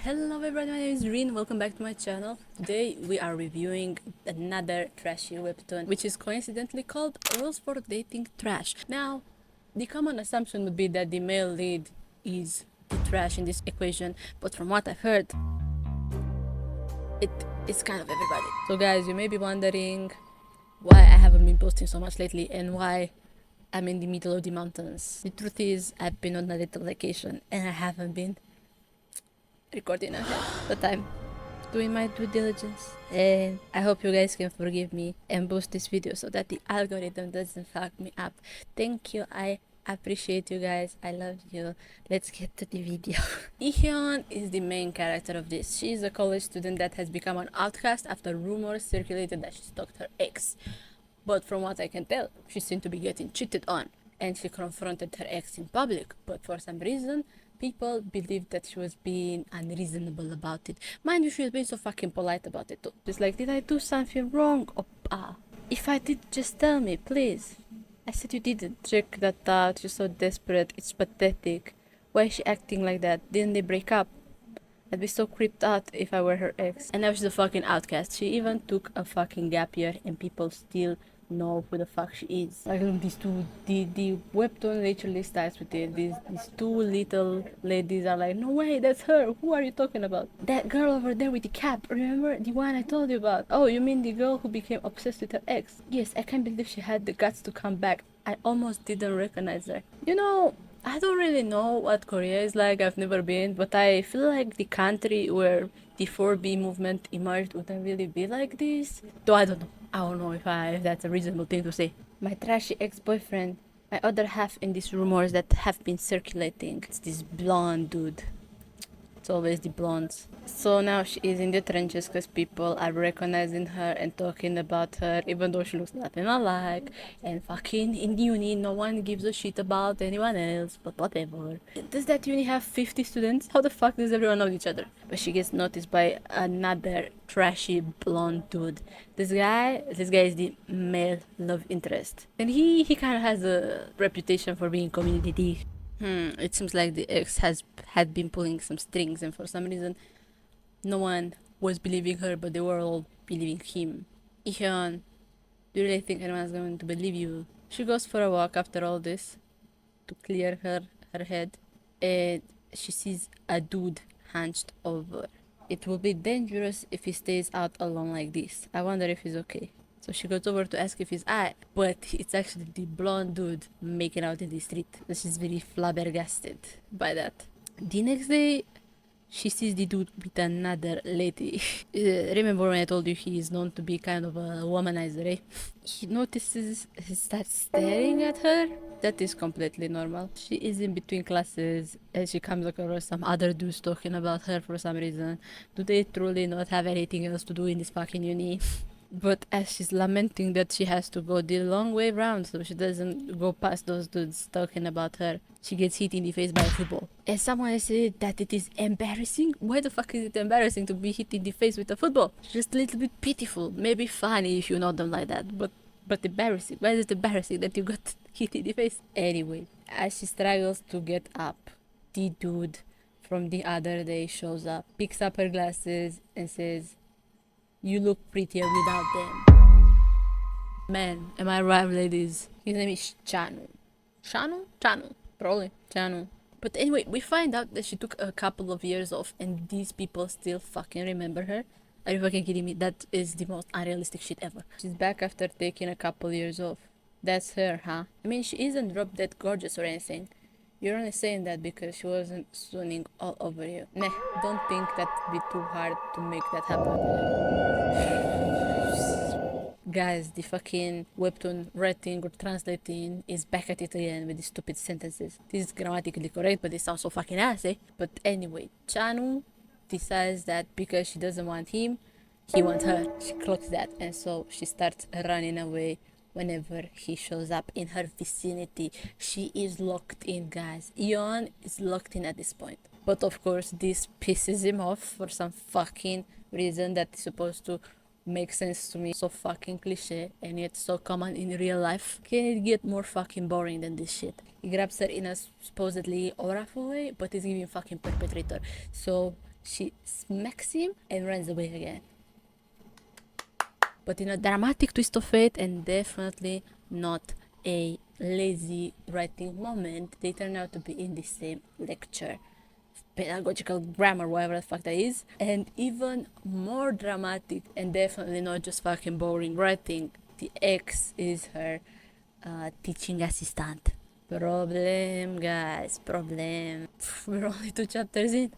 Hello everybody, my name is Reen. Welcome back to my channel. Today we are reviewing another trashy webtoon, which is coincidentally called Rules for Dating Trash. Now, the common assumption would be that the male lead is the trash in this equation, but from what I've heard, it is kind of everybody. So guys, you may be wondering why I haven't been posting so much lately and why I'm in the middle of the mountains. The truth is, I've been on a little vacation and I haven't been recording ahead, but I'm doing my due diligence, and I hope you guys can forgive me and boost this video so that the algorithm doesn't fuck me up. Thank you, I appreciate you guys, I love you. Let's get to the video. Ihyun is the main character of this. She is a college student that has become an outcast after rumors circulated that she stalked her ex, but from what I can tell, she seemed to be getting cheated on, and she confronted her ex in public, but for some reason people believed that she was being unreasonable about it. Mind you, she was being so fucking polite about it too. Just like, did I do something wrong, oppa? If I did, just tell me, please. I said you didn't. Check that out. You're so desperate. It's pathetic. Why is she acting like that? Didn't they break up? I'd be so creeped out if I were her ex. And now she's a fucking outcast. She even took a fucking gap year and people still know who the fuck she is. Like these two, the webtoon literally starts with it. These two little ladies are like, no way, that's her. Who are you talking about? That girl over there with the cap. Remember the one I told you about? Oh, you mean the girl who became obsessed with her ex? Yes, I can't believe she had the guts to come back. I almost didn't recognize her. You know, I don't really know what Korea is like. I've never been, but I feel like the country where the 4B movement emerged wouldn't really be like this. Though I don't know. I don't know if that's a reasonable thing to say. My trashy ex-boyfriend, my other half in these rumors that have been circulating. It's this blonde dude. It's always the blondes. So now she is in the trenches because people are recognizing her and talking about her, even though she looks nothing alike. And fucking in the uni, no one gives a shit about anyone else, but whatever. Does that uni have 50 students? How the fuck does everyone know each other? But she gets noticed by another trashy blonde dude. This guy is the male love interest. And he kind of has a reputation for being community thief. It seems like the ex had been pulling some strings, and for some reason, no one was believing her, but they were all believing him. Ihyun, do you really think anyone's going to believe you? She goes for a walk after all this to clear her head, and she sees a dude hunched over. It will be dangerous if he stays out alone like this. I wonder if he's okay. So she goes over to ask if he's alright, but it's actually the blonde dude making out in the street. And she's very flabbergasted by that. The next day, she sees the dude with another lady. Remember when I told you he is known to be kind of a womanizer, eh? He notices he starts staring at her. That is completely normal. She is in between classes and she comes across some other dudes talking about her for some reason. Do they truly not have anything else to do in this fucking uni? But as she's lamenting that she has to go the long way round so she doesn't go past those dudes talking about her, she gets hit in the face by a football. And someone said that it is embarrassing. Why the fuck is it embarrassing to be hit in the face with a football? Just a little bit pitiful. Maybe funny if you know them like that, but embarrassing. Why is it embarrassing that you got hit in the face? Anyway, as she struggles to get up, the dude from the other day shows up, picks up her glasses and says, "You look prettier without them." Man, am I right, ladies? His name is Chanu. Chanu? Probably. Chanu. But anyway, we find out that she took a couple of years off and these people still fucking remember her. Are you fucking kidding me? That is the most unrealistic shit ever. She's back after taking a couple years off. That's her, huh? I mean, she isn't drop dead gorgeous or anything. You're only saying that because she wasn't swooning all over you. Nah, don't think that'd be too hard to make that happen. Guys, the fucking webtoon writing or translating is back at it again with these stupid sentences. This is grammatically correct, but it sounds so fucking ass, eh? But anyway, Chanu decides that because she doesn't want him, he wants her. She clocks that, and so she starts running away whenever he shows up in her vicinity. She is locked in, guys. Ion is locked in at this point. But of course, this pisses him off for some fucking reason that is supposed to make sense to me. So fucking cliche and yet so common in real life. Can it get more fucking boring than this shit? He grabs her in a supposedly awful way, but he's giving fucking perpetrator. So she smacks him and runs away again. But in a dramatic twist of fate, and definitely not a lazy writing moment, they turn out to be in the same lecture. Pedagogical grammar, whatever the fuck that is. And even more dramatic, and definitely not just fucking boring writing, the ex is her teaching assistant. Problem, guys, problem. We're only 2 chapters in.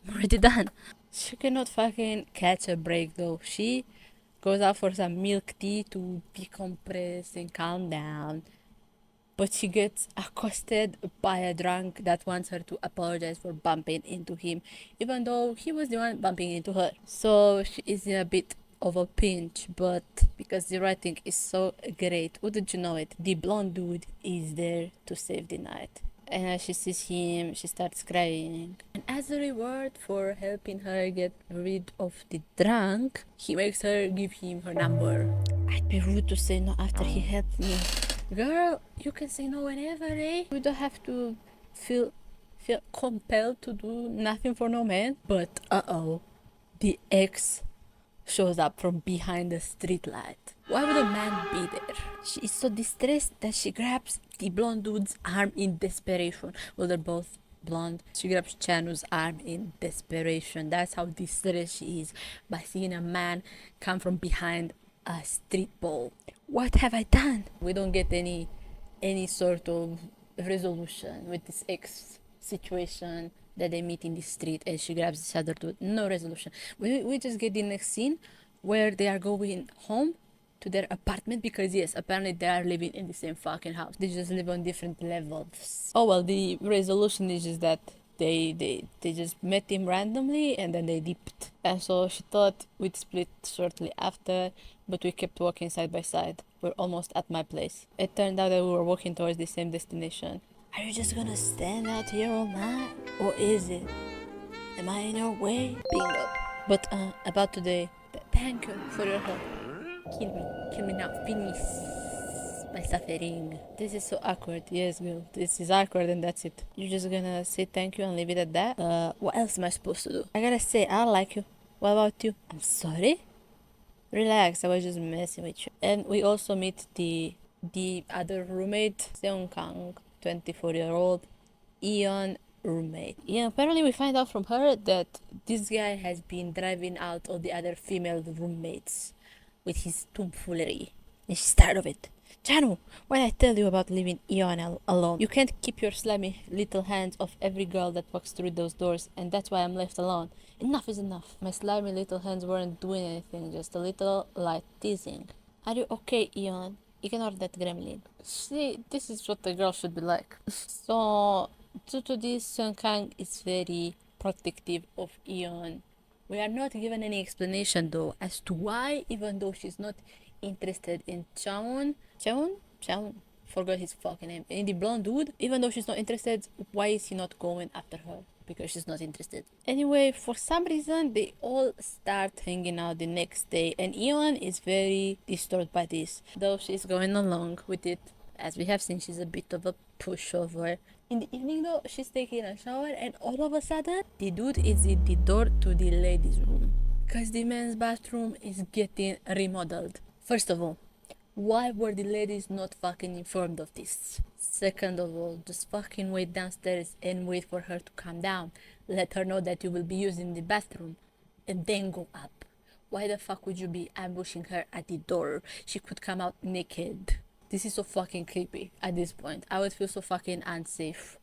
I'm already done. She cannot fucking catch a break though. She goes out for some milk tea to decompress and calm down. But she gets accosted by a drunk that wants her to apologize for bumping into him, even though he was the one bumping into her. So she is in a bit of a pinch, but because the writing is so great, wouldn't you know it, the blonde dude is there to save the night. And as she sees him, she starts crying. And as a reward for helping her get rid of the drunk, he makes her give him her number. I'd be rude to say no after he helped me. Girl, you can say no whenever, eh? You don't have to feel compelled to do nothing for no man. But the ex shows up from behind the streetlight. Why would a man be there? She is so distressed that she grabs the blonde dude's arm in desperation. Well, they're both blonde. She grabs Chanu's arm in desperation. That's how distressed she is by seeing a man come from behind a street pole. What have I done? We don't get any sort of resolution with this ex situation that they meet in the street and she grabs this other dude. No resolution. We just get the next scene where they are going home to their apartment because yes, apparently they are living in the same fucking house. They just live on different levels. Oh well, the resolution is just that they just met him randomly and then they dipped. And so she thought we'd split shortly after, but we kept walking side by side. We're almost at my place. It turned out that we were walking towards the same destination. Are you just gonna stand out here all night? Or is it? Am I in your way? Bingo. But about today, thank you for your help. Kill me now. Finish my suffering. This is so awkward. Yes, girl. This is awkward and that's it. You're just gonna say thank you and leave it at that? What else am I supposed to do? I gotta say, I don't like you. What about you? I'm sorry? Relax, I was just messing with you. And we also meet the other roommate, Seung Kang, 24-year-old Eon roommate. Yeah, apparently we find out from her that this guy has been driving out all the other female roommates with his tomfoolery. And she's tired of it. Chanu, why did I tell you about leaving Eon alone? You can't keep your slimy little hands off every girl that walks through those doors, and that's why I'm left alone. Enough is enough. My slimy little hands weren't doing anything, just a little light teasing. Are you okay, Eon? Ignore that gremlin. See, this is what a girl should be like. So, due to this, Sun Kang is very protective of Eon. We are not given any explanation though as to why, even though she's not interested in Chaun, forgot his fucking name, in the blonde dude, even though she's not interested, why is he not going after her? Because she's not interested. Anyway, for some reason, they all start hanging out the next day, and Eon is very disturbed by this, though she's going along with it. As we have seen, she's a bit of a pushover. In the evening though, she's taking a shower and all of a sudden, the dude is in the door to the ladies' room. Cause the men's bathroom is getting remodeled. First of all, why were the ladies not fucking informed of this? Second of all, just fucking wait downstairs and wait for her to calm down. Let her know that you will be using the bathroom and then go up. Why the fuck would you be ambushing her at the door? She could come out naked. This is so fucking creepy at this point. I would feel so fucking unsafe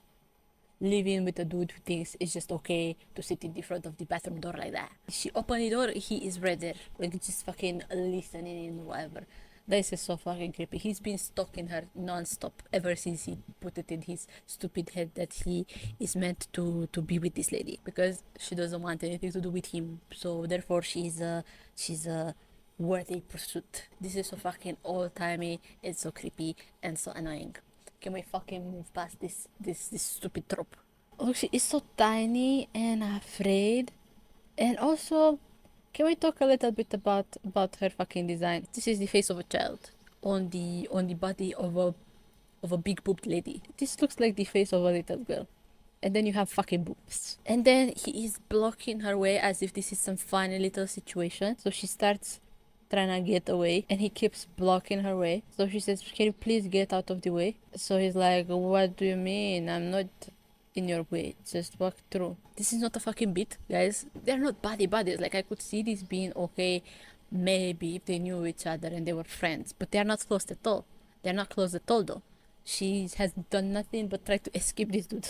living with a dude who thinks it's just okay to sit in the front of the bathroom door like that. She opened the door, he is right there, like just fucking listening and whatever. This is so fucking creepy. He's been stalking her non-stop ever since he put it in his stupid head that he is meant to be with this lady because she doesn't want anything to do with him. So therefore she's a worthy pursuit. This is so fucking old-timey, it's so creepy and so annoying. Can we fucking move past this stupid trope? Look, she is so tiny and afraid. And also, can we talk a little bit about her fucking design? This is the face of a child on the body of a big boobed lady. This looks like the face of a little girl. and then you have fucking boobs. And then he is blocking her way as if this is some funny little situation. So she starts trying to get away, and he keeps blocking her way. So she says, can you please get out of the way? So he's like, what do you mean? I'm not in your way, just walk through. This is not a fucking beat, guys. They're not buddies. Like, I could see this being okay maybe if they knew each other and they were friends, but they're not close at all. They're not close at all though. She has done nothing but try to escape this dude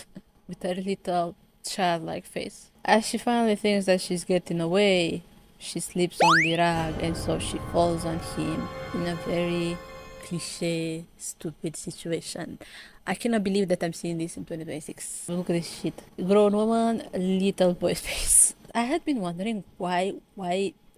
with her little childlike face. As she finally thinks that she's getting away, she slips on the rug, and so she falls on him in a very cliche, stupid situation. I cannot believe that I'm seeing this in 2026. Look at this shit. Grown woman, little boy's face. I had been wondering why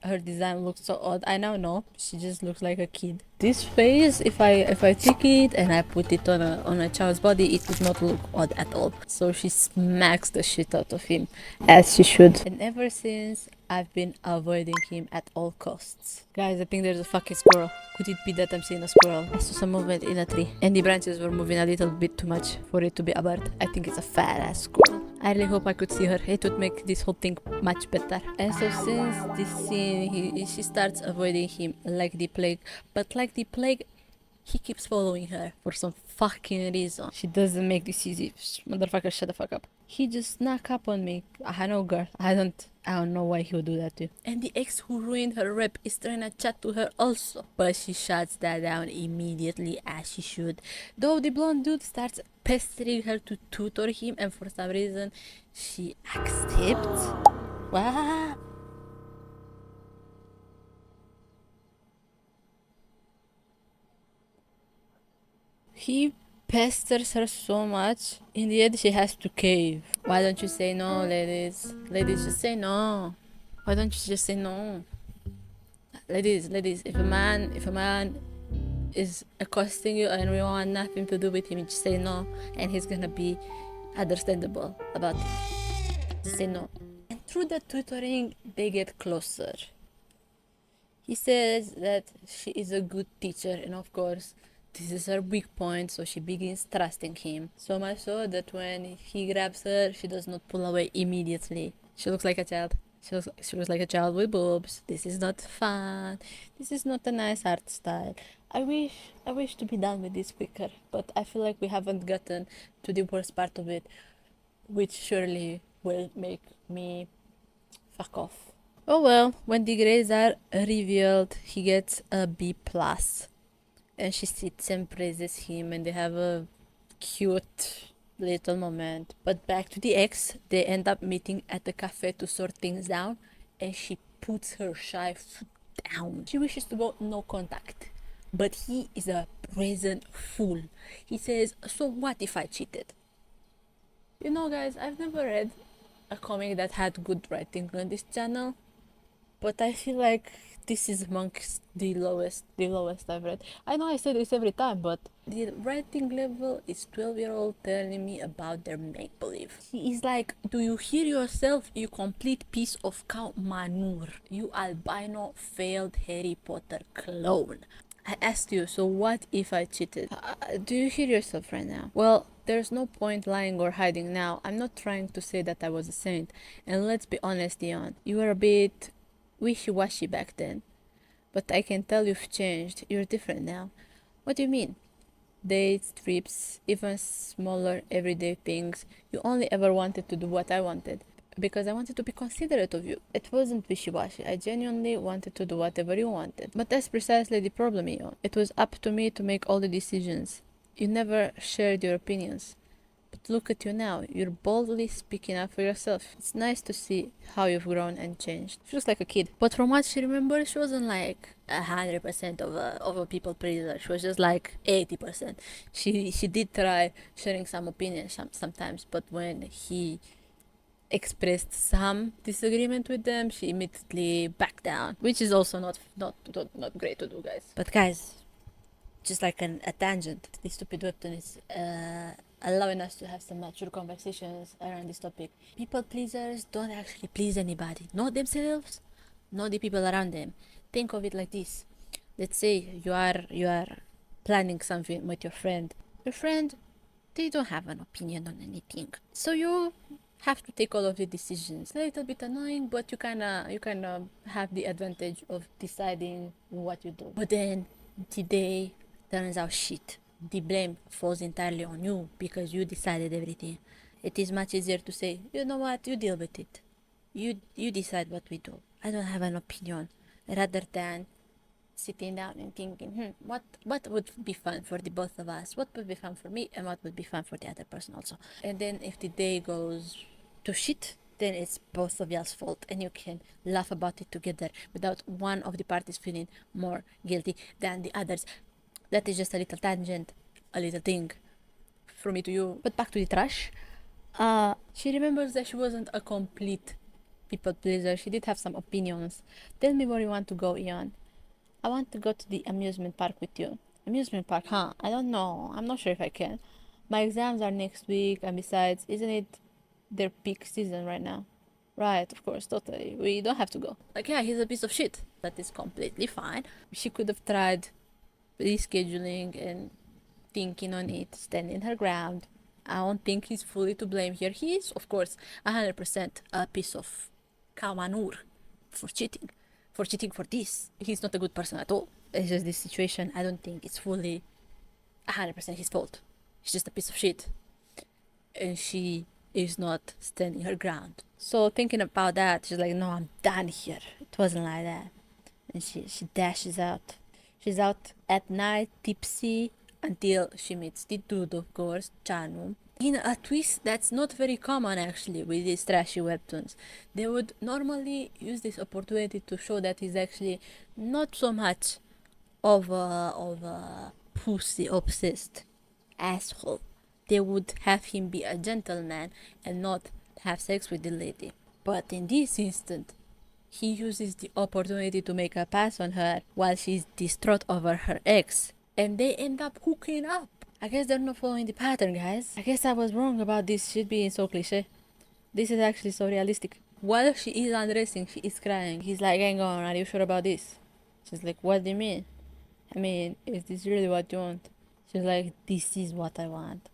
her design looks so odd. I now know she just looks like a kid. This face, if I take it and I put it on a child's body, it would not look odd at all. So she smacks the shit out of him, as she should. And ever since, I've been avoiding him at all costs. Guys, I think there's a fucking squirrel. Could it be that I'm seeing a squirrel? I saw some movement in a tree, and the branches were moving a little bit too much for it to be a bird. I think it's a fat ass squirrel. I really hope I could see her. It would make this whole thing much better. And so since this scene, she starts avoiding him like the plague. But like the plague, he keeps following her for some fucking reason. She doesn't make this easy. Motherfucker, shut the fuck up. He just snuck up on me. I know, girl. I don't know why he would do that to you. And the ex who ruined her rep is trying to chat to her also. But she shuts that down immediately, as she should. Though the blonde dude starts pestering her to tutor him, and for some reason she accepts. What? He pesters her so much. In the end, she has to cave. Why don't you say no, ladies? Ladies, just say no. Why don't you just say no? Ladies, if a man is accosting you and we want nothing to do with him, just say no, and he's gonna be understandable about it. Just say no. And through the tutoring, they get closer. He says that she is a good teacher, and of course, this is her weak point, so she begins trusting him. So much so that when he grabs her, she does not pull away immediately. She looks like a child. She looks like a child with boobs. This is not fun. This is not a nice art style. I wish to be done with this quicker, but I feel like we haven't gotten to the worst part of it, which surely will make me fuck off. Oh well, when the grades are revealed, he gets a B plus. And she sits and praises him, and they have a cute little moment. But back to the ex, they end up meeting at the cafe to sort things out, and she puts her shy foot down. She wishes to go no contact, but he is a brazen fool. He says, so what if I cheated? You know, guys, I've never read a comic that had good writing on this channel, but I feel like this is amongst the lowest I've read. I know I say this every time, but the writing level is 12-year-old telling me about their make-believe. He is like, do you hear yourself, you complete piece of cow manure, you albino failed Harry Potter clone. I asked you, so what if I cheated? Do you hear yourself right now? Well, there's no point lying or hiding now. I'm not trying to say that I was a saint. And let's be honest, Dion, you were a bit wishy-washy back then. But I can tell you've changed. You're different now. What do you mean? Dates, trips, even smaller everyday things. You only ever wanted to do what I wanted. Because I wanted to be considerate of you. It wasn't wishy-washy. I genuinely wanted to do whatever you wanted. But that's precisely the problem, Ion. It was up to me to make all the decisions. You never shared your opinions. But look at you now. You're boldly speaking up for yourself. It's nice to see how you've grown and changed. She looks like a kid. But from what she remembers, she wasn't like 100% of a people pleaser. She was just like 80%. She did try sharing some opinions sometimes, but when he expressed some disagreement with them, she immediately backed down, which is also not great to do, guys. But guys, just like a tangent, this stupid webtoon is allowing us to have some mature conversations around this topic. People pleasers don't actually please anybody, not themselves, not the people around them. Think of it like this. Let's say you are planning something with your friend. Your friend they don't have an opinion on anything. So you have to take all of the decisions. A little bit annoying, but you kinda have the advantage of deciding what you do. But then the day turns out shit. The blame falls entirely on you because you decided everything. It is much easier to say, you know what, you deal with it. You decide what we do. I don't have an opinion. Rather than sitting down and thinking, what would be fun for the both of us? What would be fun for me, and what would be fun for the other person also? And then if the day goes to shit, then it's both of y'all's fault, and you can laugh about it together without one of the parties feeling more guilty than the others. That is just a little tangent, a little thing from me to you. But back to the trash. She remembers that she wasn't a complete people pleaser. She did have some opinions. Tell me where you want to go, Ian. I want to go to the amusement park with you. Amusement park, huh? I don't know. I'm not sure if I can. My exams are next week, and besides, isn't it their peak season right now? Right, of course, totally. We don't have to go. Like, yeah, he's a piece of shit. That is completely fine. She could have tried rescheduling and thinking on it, standing her ground. I don't think he's fully to blame here. He is, of course, 100% a piece of kawanur for cheating. For cheating for this. He's not a good person at all. It's just this situation. I don't think it's fully 100% his fault. He's just a piece of shit. And she is not standing her ground. So thinking about that, she's like, no, I'm done here. It wasn't like that. And she dashes out. She's out at night, tipsy, until she meets the dude, of course, Chanu. In a twist that's not very common actually with these trashy webtoons. They would normally use this opportunity to show that he's actually not so much of a pussy obsessed asshole. They would have him be a gentleman and not have sex with the lady. But in this instant, he uses the opportunity to make a pass on her while she's distraught over her ex. And they end up hooking up. I guess they're not following the pattern, guys. I guess I was wrong about this shit being so cliche. This is actually so realistic. While she is undressing, she is crying. He's like, hang on, are you sure about this? She's like, what do you mean? I mean, is this really what you want? She's like, this is what I want.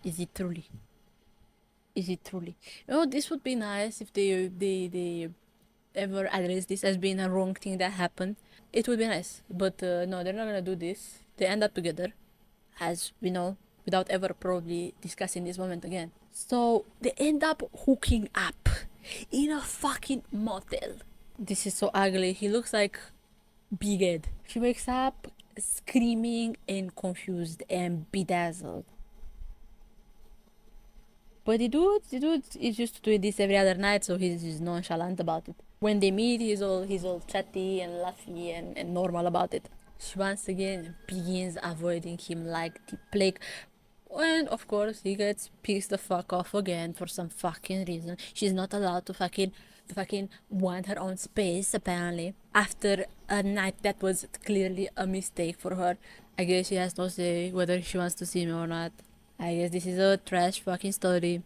Is it truly? Is it truly? Oh, this would be nice if they ever address this as being a wrong thing that happened. It would be nice, but no, they're not gonna do this. They end up together, as we know, without ever probably discussing this moment again. So they end up hooking up in a fucking motel. This is so ugly. He looks like Big Ed. She wakes up screaming and confused and bedazzled. But the dude is used to doing this every other night, so he's just nonchalant about it. When they meet, he's all chatty and laughy and normal about it. She once again begins avoiding him like the plague. And of course, he gets pissed the fuck off again for some fucking reason. She's not allowed to fucking want her own space, apparently. After a night that was clearly a mistake for her, I guess she has no say whether she wants to see me or not. I guess this is a trash fucking story.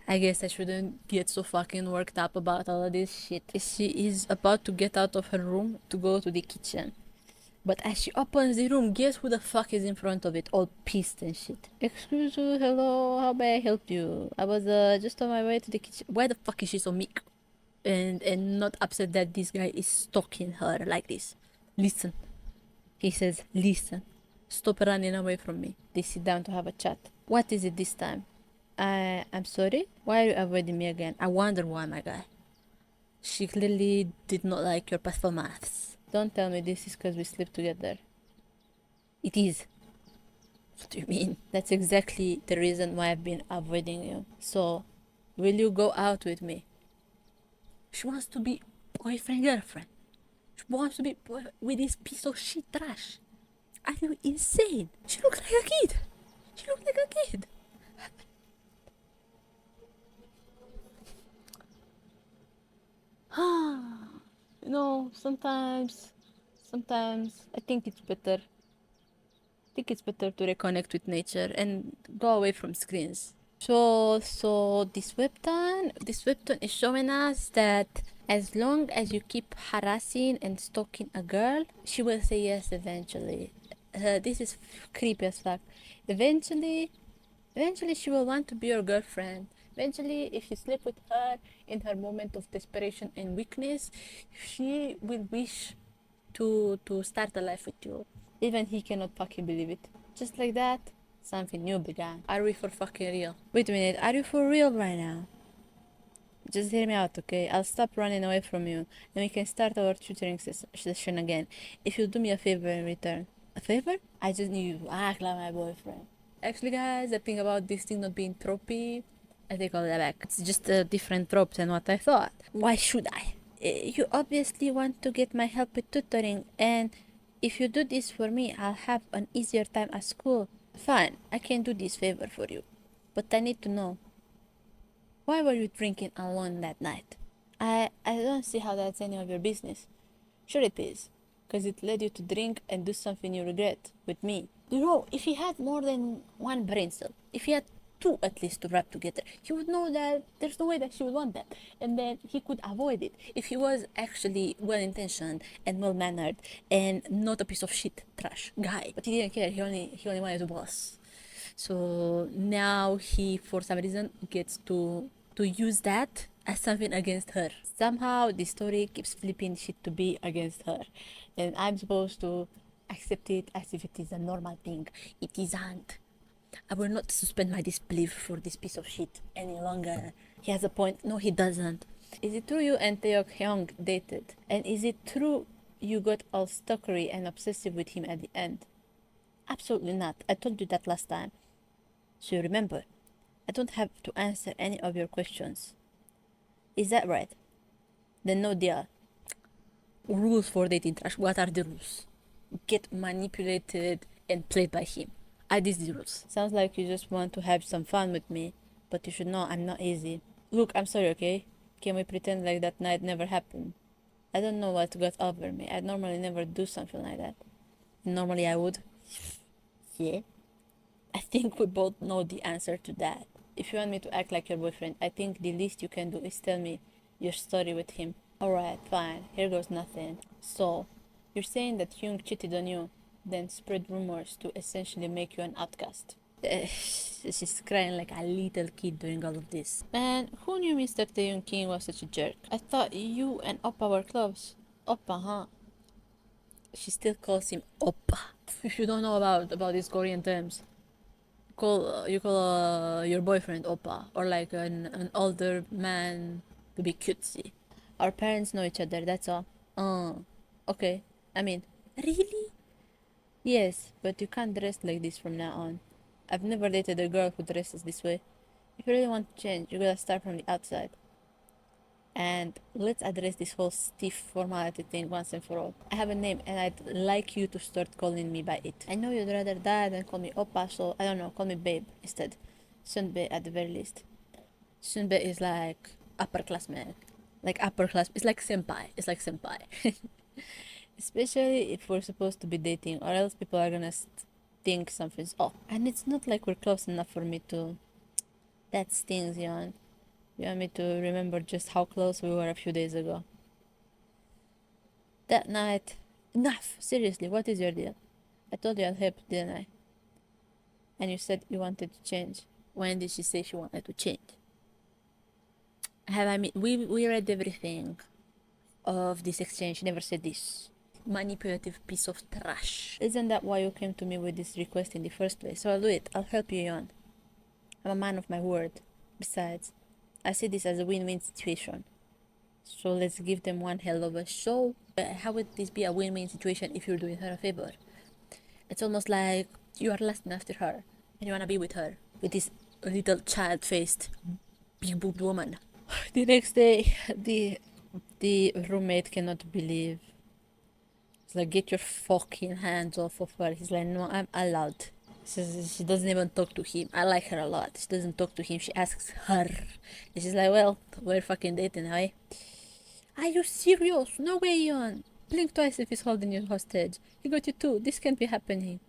I guess I shouldn't get so fucking worked up about all of this shit. She is about to get out of her room to go to the kitchen. But as she opens the room, guess who the fuck is in front of it, all pissed and shit. Excuse you, hello, how may I help you? I was just on my way to the kitchen. Why the fuck is she so meek? And not upset that this guy is stalking her like this. Listen. He says, listen. Stop running away from me. They sit down to have a chat. What is it this time? I'm sorry? Why are you avoiding me again? I wonder why, my guy. She clearly did not like your performance. Don't tell me this is because we sleep together. It is. What do you mean? That's exactly the reason why I've been avoiding you. So, will you go out with me? She wants to be boyfriend-girlfriend. She wants to be with this piece of shit trash. Are you insane? She looks like a kid. She looks like a kid. You know, sometimes I think it's better. I think it's better to reconnect with nature and go away from screens. So this webtoon is showing us that as long as you keep harassing and stalking a girl, she will say yes eventually. This is creepy as fuck. Eventually, eventually she will want to be your girlfriend. Eventually, if you sleep with her in her moment of desperation and weakness, she will wish to start a life with you. Even he cannot fucking believe it. Just like that, something new began. Are we for fucking real? Wait a minute, are you for real right now? Just hear me out, okay? I'll stop running away from you and we can start our tutoring session again. If you do me a favor in return. A favor? I just need you to act like my boyfriend. Actually, guys, I think about this thing not being tropey. I take all that back. It's just a different trope than what I thought. Why should I? You obviously want to get my help with tutoring, and if you do this for me, I'll have an easier time at school. Fine, I can do this favor for you. But I need to know, why were you drinking alone that night? I don't see how that's any of your business. Sure it is, because it led you to drink and do something you regret with me. You know, if he had more than one brain cell, if he had two at least to wrap together, he would know that there's no way that she would want that, and then he could avoid it if he was actually well-intentioned and well-mannered and not a piece of shit trash guy. But he didn't care. He only wanted to boss. So now he, for some reason, gets to use that as something against her. Somehow the story keeps flipping shit to be against her, and I'm supposed to accept it as if it is a normal thing. It isn't. I will not suspend my disbelief for this piece of shit any longer. He has a point. No, he doesn't. Is it true you and Taeyok Hyung dated? And is it true you got all stalkery and obsessive with him at the end? Absolutely not. I told you that last time. So you remember, I don't have to answer any of your questions. Is that right? Then no deal. Rules for dating trash. What are the rules? Get manipulated and played by him. I did the rules. Sounds like you just want to have some fun with me, but you should know I'm not easy. Look, I'm sorry, okay? Can we pretend like that night never happened? I don't know what got over me. I'd normally never do something like that. Normally I would. Yeah. I think we both know the answer to that. If you want me to act like your boyfriend, I think the least you can do is tell me your story with him. Alright, fine. Here goes nothing. So, you're saying that Hyung cheated on you, then spread rumors to essentially make you an outcast. She's crying like a little kid during all of this. Man, who knew Mr. Taeyong King was such a jerk? I thought you and Oppa were close. Oppa, huh? She still calls him Oppa. If you don't know about these Korean terms, you call your boyfriend Oppa, or like an older man to be cutesy. Our parents know each other, that's all. Okay. I mean, really? Yes, but you can't dress like this from now on. I've never dated a girl who dresses this way. If you really want to change, you gotta start from the outside. And let's address this whole stiff formality thing once and for all. I have a name and I'd like you to start calling me by it. I know you'd rather die than call me Oppa, so I don't know, call me Babe instead. Sunbae at the very least. Sunbae is like upperclassman. Like upper class, it's like senpai. It's like senpai. Especially if we're supposed to be dating, or else people are gonna think something's off. And it's not like we're close enough for me to. That stings, Yon. You want me to remember just how close we were a few days ago. That night. Enough! Seriously, what is your deal? I told you I'd help, didn't I? And you said you wanted to change. When did she say she wanted to change? We read everything of this exchange. She never said this. Manipulative piece of trash. Isn't that why you came to me with this request in the first place? So I'll do it. I'll help you, Yon. I'm a man of my word. Besides, I see this as a win-win situation. So let's give them one hell of a show. How would this be a win-win situation if you're doing her a favor? It's almost like you are lusting after her and you wanna be with her, with this little child-faced, big-boobed woman. The next day, the roommate cannot believe. It's like, get your fucking hands off of her. He's like, no, I'm allowed. She doesn't even talk to him. I like her a lot. She doesn't talk to him. She asks her. And she's like, well, we're fucking dating, eh? Are you serious? No way, Yon. Blink twice if he's holding you hostage. He got you too. This can't be happening.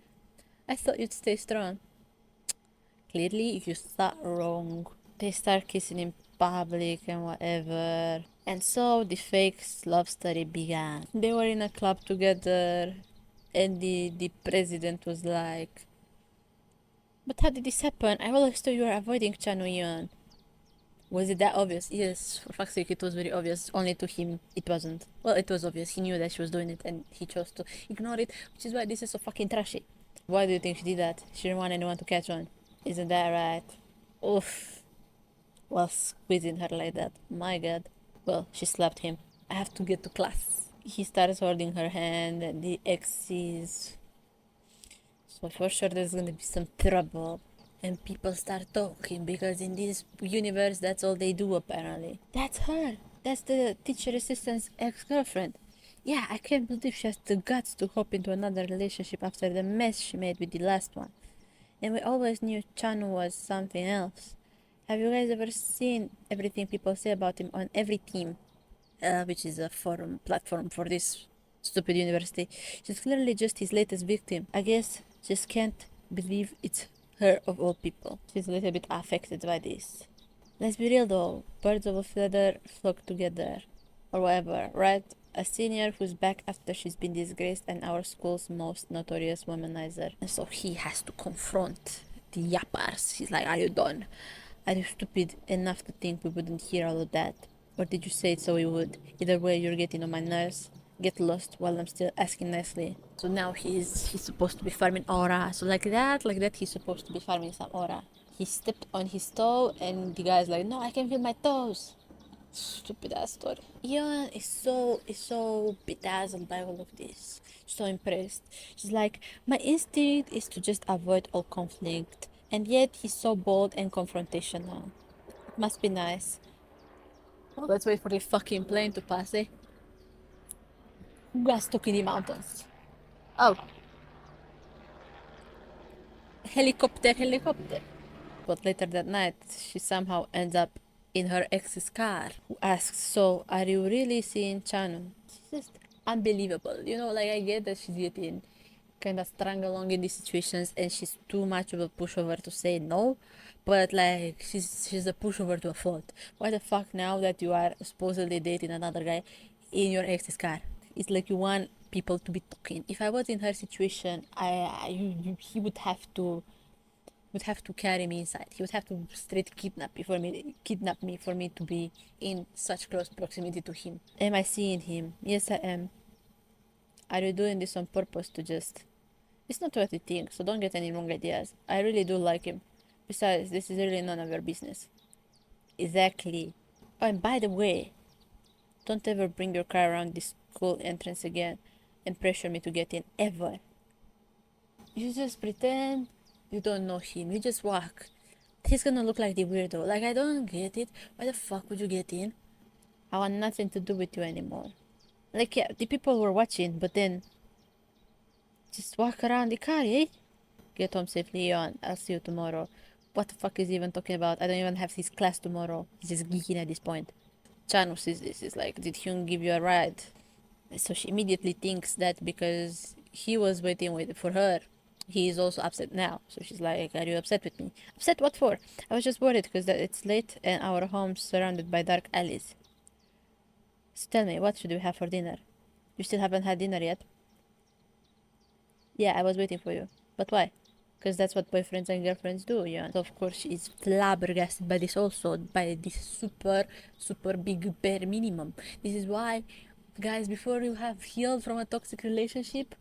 I thought you'd stay strong. Clearly, you thought wrong. They start kissing in public and whatever. And so the fake love story began. They were in a club together. And the president was like, but how did this happen? I always thought you were avoiding Chanoyeon. Was it that obvious? Yes, for fuck's sake, it was very obvious. Only to him, it wasn't. Well, it was obvious. He knew that she was doing it and he chose to ignore it, which is why this is so fucking trashy. Why do you think she did that? She didn't want anyone to catch on. Isn't that right? Oof. Well, squeezing her like that. My god. Well, she slapped him. I have to get to class. He starts holding her hand and the ex sees. So for sure there's gonna be some trouble. And people start talking because in this universe that's all they do apparently. That's her. That's the teacher assistant's ex-girlfriend. Yeah, I can't believe she has the guts to hop into another relationship after the mess she made with the last one. And we always knew Chanu was something else. Have you guys ever seen everything people say about him on every team? Which is a forum platform for this stupid university. She's clearly just his latest victim. I guess just can't believe it's her of all people. She's a little bit affected by this. Let's be real though, birds of a feather flock together. Or whatever, right? A senior who's back after she's been disgraced and our school's most notorious womanizer. And so he has to confront the yappers. He's like, are you done? Are you stupid enough to think we wouldn't hear all of that? Or did you say it so we would? Either way, you're getting on my nerves. Get lost while I'm still asking nicely. So now he's supposed to be farming aura. So like that, he's supposed to be farming some aura. He stepped on his toe and the guy's like, no, I can feel my toes. Stupid ass story. Ian is so bedazzled by all of this. So impressed. She's like, my instinct is to just avoid all conflict. And yet he's so bold and confrontational. It must be nice. Well, let's wait for the fucking plane to pass, eh? Who got stuck in the mountains? Oh, helicopter. But later that night, she somehow ends up in her ex's car, who asks, so, are you really seeing Chanu? It's just unbelievable. You know, like, I get that she's getting kind of strung along in these situations and she's too much of a pushover to say no, but like she's a pushover to a fault. Why the fuck now that you are supposedly dating another guy in your ex's car? It's like you want people to be talking. If I was in her situation, he would have to carry me inside. He would have to straight kidnap me for me to be in such close proximity to him. Am I seeing him? Yes, I am. Are you doing this on purpose to just... It's not what you think, so don't get any wrong ideas. I really do like him. Besides, this is really none of your business. Exactly. Oh, and by the way, don't ever bring your car around this school entrance again and pressure me to get in, ever. You just pretend you don't know him. You just walk. He's gonna look like the weirdo. Like, I don't get it. Why the fuck would you get in? I want nothing to do with you anymore. Like, yeah, the people were watching, but then... Just walk around the car, eh? Get home safely, Leon. I'll see you tomorrow. What the fuck is he even talking about? I don't even have his class tomorrow. He's just geeking at this point. Chanu sees this. Is like, did Hyun give you a ride? So she immediately thinks that because he was waiting for her, he is also upset now. So she's like, are you upset with me? Upset what for? I was just worried because it's late and our home's surrounded by dark alleys. So tell me, what should we have for dinner? You still haven't had dinner yet? Yeah, I was waiting for you. But why? Because that's what boyfriends and girlfriends do, yeah. So of course she is flabbergasted by this also, by this super big bare minimum. This is why, guys, before you have healed from a toxic relationship,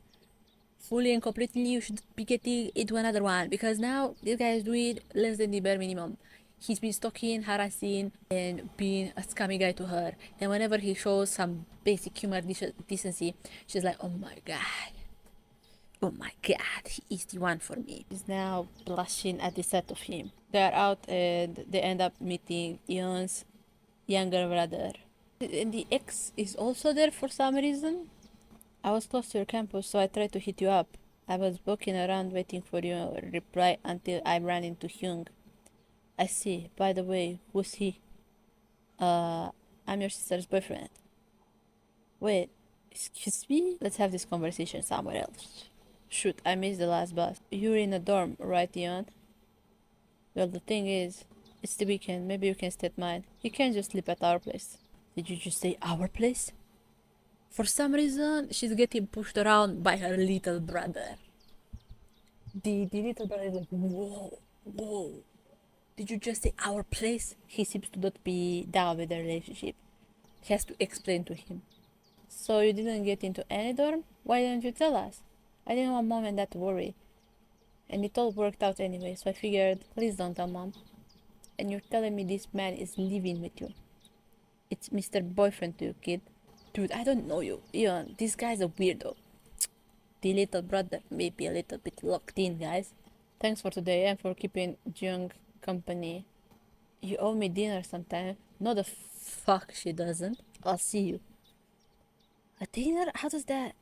fully and completely, you should be getting into another one. Because now, this guy is doing less than the bare minimum. He's been stalking, harassing, and being a scummy guy to her. And whenever he shows some basic human decency, she's like, oh my god. Oh my god, he is the one for me. He's now blushing at the sight of him. They are out and they end up meeting Eon's younger brother. And the ex is also there for some reason. I was close to your campus, so I tried to hit you up. I was walking around waiting for your reply until I ran into Hyung. I see. By the way, who's he? I'm your sister's boyfriend. Wait, excuse me? Let's have this conversation somewhere else. Shoot, I missed the last bus. You're in a dorm, right, Ian? Well, the thing is, it's the weekend. Maybe you can stay at mine. You can't just sleep at our place. Did you just say our place? For some reason, she's getting pushed around by her little brother. The little brother is like, whoa, whoa. Did you just say our place? He seems to not be down with the relationship. He has to explain to him. So you didn't get into any dorm? Why didn't you tell us? I didn't want mom and dad to worry. And it all worked out anyway, so I figured, please don't tell mom. And you're telling me this man is living with you. It's Mr. Boyfriend to you, kid. Dude, I don't know you. Ian, this guy's a weirdo. The little brother may be a little bit locked in, guys. Thanks for today and for keeping Jung company. You owe me dinner sometime. No, the fuck she doesn't. I'll see you. A dinner? How does that?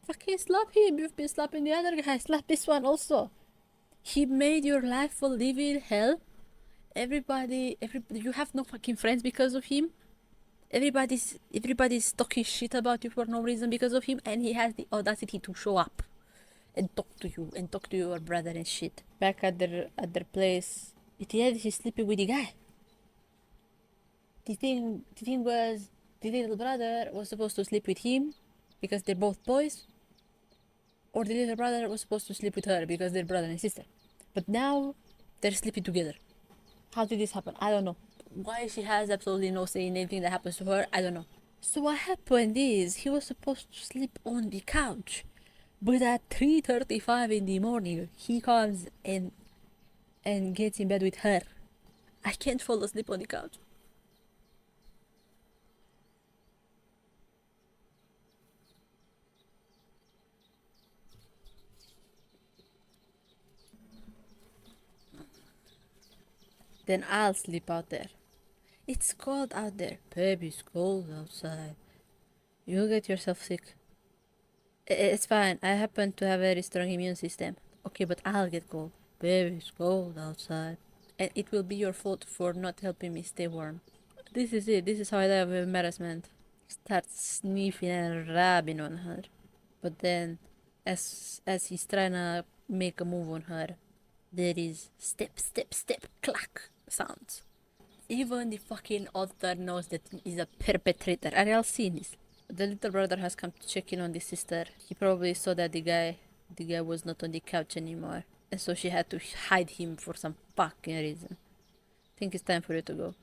Fucking slap him. You've been slapping the other guy. Slap this one also. He made your life a living hell. Everybody, you have no fucking friends because of him. Everybody's talking shit about you for no reason because of him, and he has the audacity to show up and talk to you and talk to your brother and shit. Back at their place, at the end he's sleeping with the guy. The thing was, the little brother was supposed to sleep with him because they're both boys, or the little brother was supposed to sleep with her because they're brother and sister. But now they're sleeping together. How did this happen? I don't know. Why she has absolutely no say in anything that happens to her, I don't know. So what happened is he was supposed to sleep on the couch, but at 3:35 in the morning he comes and gets in bed with her. I can't fall asleep on the couch. Then I'll sleep out there. It's cold out there. Baby, it's cold outside. You'll get yourself sick. It's fine. I happen to have a very strong immune system. Okay, but I'll get cold. Baby, it's cold outside. And it will be your fault for not helping me stay warm. This is it. This is how I die of embarrassment. Start sniffing and rubbing on her. But then, as he's trying to make a move on her, there is step, step, step, clack sounds. Even the fucking author knows that he's a perpetrator. Are y'all seeing this? The little brother has come to check in on the sister. He probably saw that the guy was not on the couch anymore. And so she had to hide him for some fucking reason. I think it's time for you to go.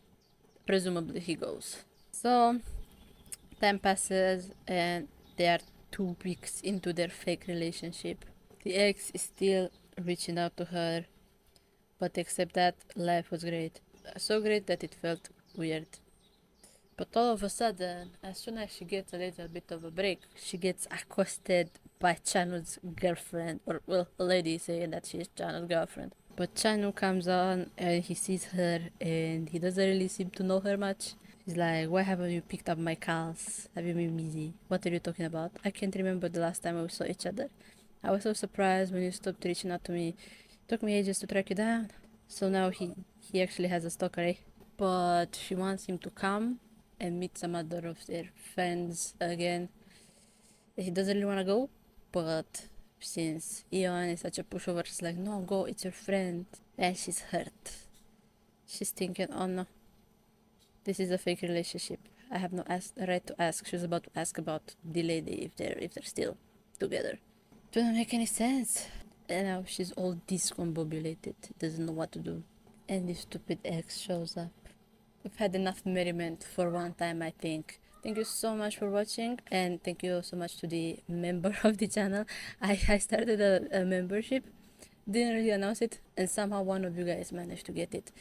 Presumably he goes. So, time passes and they are 2 weeks into their fake relationship. The ex is still reaching out to her, but except that, life was great. So great that it felt weird. But all of a sudden, as soon as she gets a little bit of a break, she gets accosted by Chanu's girlfriend, or well, a lady saying that she's Chanu's girlfriend. But Chanu comes on and he sees her and he doesn't really seem to know her much. He's like, why haven't you picked up my calls? Have you been busy? What are you talking about? I can't remember the last time we saw each other. I was so surprised when you stopped reaching out to me. It took me ages to track you down. So now he actually has a stalker, eh? But she wants him to come and meet some other of their friends again. He doesn't really want to go, but since Ion is such a pushover, she's like, no, go, it's your friend. And she's hurt. She's thinking, oh no, this is a fake relationship. I have no right to ask. She was about to ask about the lady if they're still together. It doesn't make any sense. And now she's all discombobulated, doesn't know what to do. And the stupid ex shows up. We've had enough merriment for one time, I think. Thank you so much for watching, and thank you so much to the member of the channel. I started a membership, didn't really announce it, and somehow one of you guys managed to get it.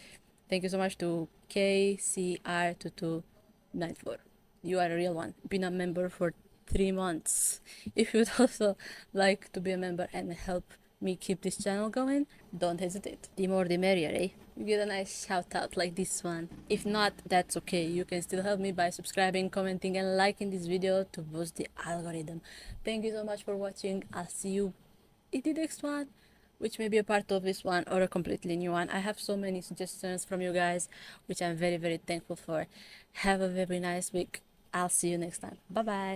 Thank you so much to KCR2294. You are a real one. Been a member for 3 months. If you'd also like to be a member and help me keep this channel going, don't hesitate. The more the merrier, eh? You get a nice shout out like this one. If not, that's okay. You can still help me by subscribing, commenting and liking this video to boost the algorithm. Thank you so much for watching. I'll see you in the next one, which may be a part of this one or a completely new one. I have so many suggestions from you guys, which I'm very, very thankful for. Have a very nice week. I'll see you next time. Bye bye.